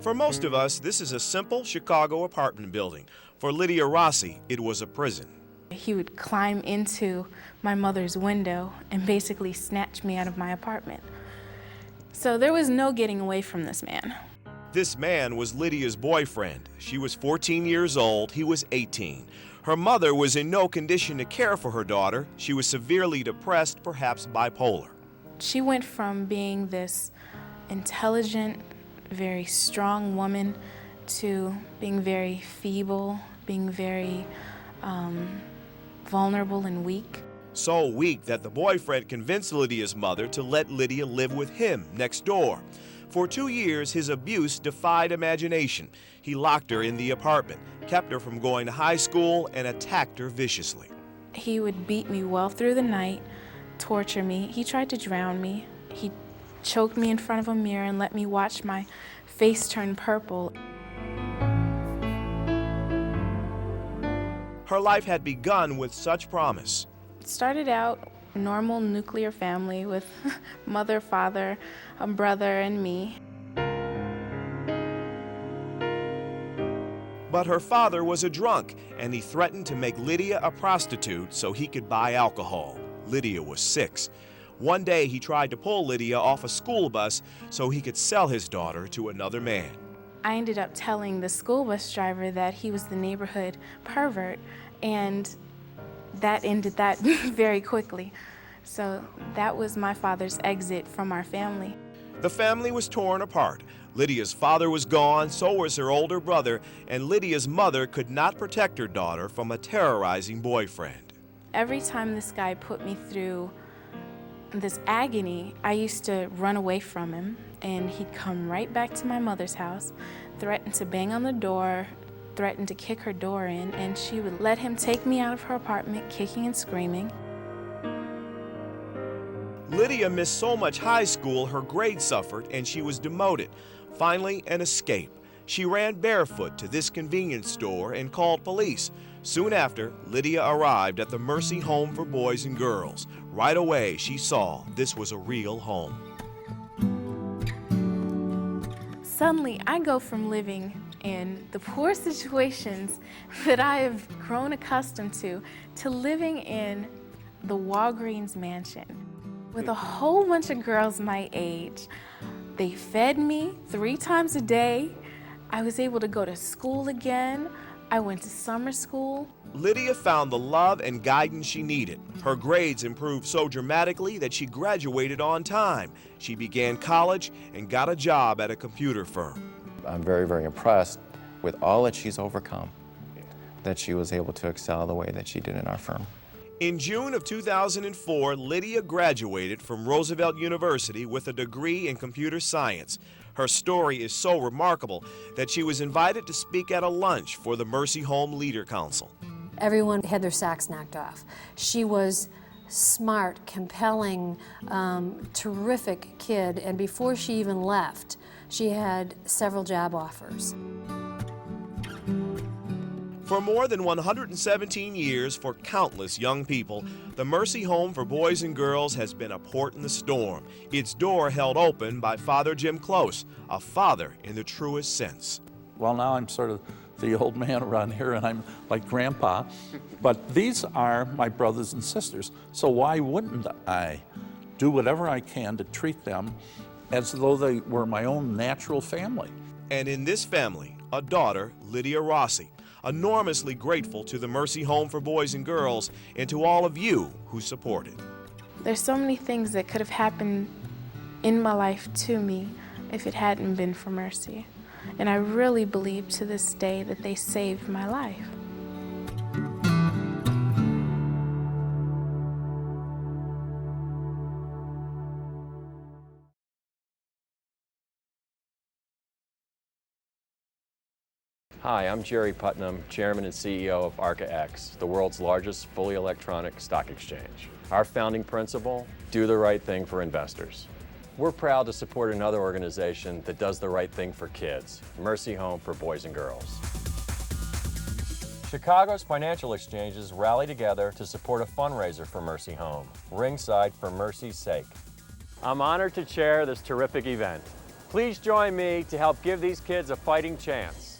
For most of us, this is a simple Chicago apartment building. For Lydia Rossi, it was a prison. He would climb into my mother's window and basically snatch me out of my apartment. So there was no getting away from this man. This man was Lydia's boyfriend. She was 14 years old, he was 18. Her mother was in no condition to care for her daughter. She was severely depressed, perhaps bipolar. She went from being this intelligent, very strong woman to being very feeble, being very vulnerable and weak. So weak that the boyfriend convinced Lydia's mother to let Lydia live with him next door. For 2 years, his abuse defied imagination. He locked her in the apartment, kept her from going to high school, and attacked her viciously. He would beat me well through the night, torture me. He tried to drown me. He choked me in front of a mirror and let me watch my face turn purple. Her life had begun with such promise. It started out normal nuclear family with mother, father, a brother, and me. But her father was a drunk, and he threatened to make Lydia a prostitute so he could buy alcohol. Lydia was 6. One day he tried to pull Lydia off a school bus so he could sell his daughter to another man. I ended up telling the school bus driver that he was the neighborhood pervert, and that ended that very quickly. So that was my father's exit from our family. The family was torn apart. Lydia's father was gone, so was her older brother, and Lydia's mother could not protect her daughter from a terrorizing boyfriend. Every time this guy put me through this agony, I used to run away from him, and he'd come right back to my mother's house, threaten to bang on the door, threaten to kick her door in, and she would let him take me out of her apartment, kicking and screaming. Lydia missed so much high school, her grades suffered, and she was demoted. Finally, an escape. She ran barefoot to this convenience store and called police. Soon after, Lydia arrived at the Mercy Home for Boys and Girls. Right away, she saw this was a real home. Suddenly, I go from living in the poor situations that I have grown accustomed to living in the Walgreens mansion with a whole bunch of girls my age. They fed me 3 times a day. I was able to go to school again. I went to summer school. Lydia found the love and guidance she needed. Her grades improved so dramatically that she graduated on time. She began college and got a job at a computer firm. I'm very, very impressed with all that she's overcome, that she was able to excel the way that she did in our firm. In June of 2004, Lydia graduated from Roosevelt University with a degree in computer science. Her story is so remarkable that she was invited to speak at a lunch for the Mercy Home Leader Council. Everyone had their socks knocked off. She was smart, compelling, terrific kid, and before she even left, she had several job offers. For more than 117 years, for countless young people, the Mercy Home for Boys and Girls has been a port in the storm. Its door held open by Father Jim Close, a father in the truest sense. Well, now I'm sort of the old man around here, and I'm like grandpa. But these are my brothers and sisters, so why wouldn't I do whatever I can to treat them as though they were my own natural family? And in this family, a daughter, Lydia Rossi, enormously grateful to the Mercy Home for Boys and Girls and to all of you who supported. There's so many things that could have happened in my life to me if it hadn't been for Mercy. And I really believe to this day that they saved my life. Hi, I'm Jerry Putnam, Chairman and CEO of ArcaX, the world's largest fully electronic stock exchange. Our founding principle, do the right thing for investors. We're proud to support another organization that does the right thing for kids, Mercy Home for Boys and Girls. Chicago's financial exchanges rally together to support a fundraiser for Mercy Home, Ringside for Mercy's Sake. I'm honored to chair this terrific event. Please join me to help give these kids a fighting chance.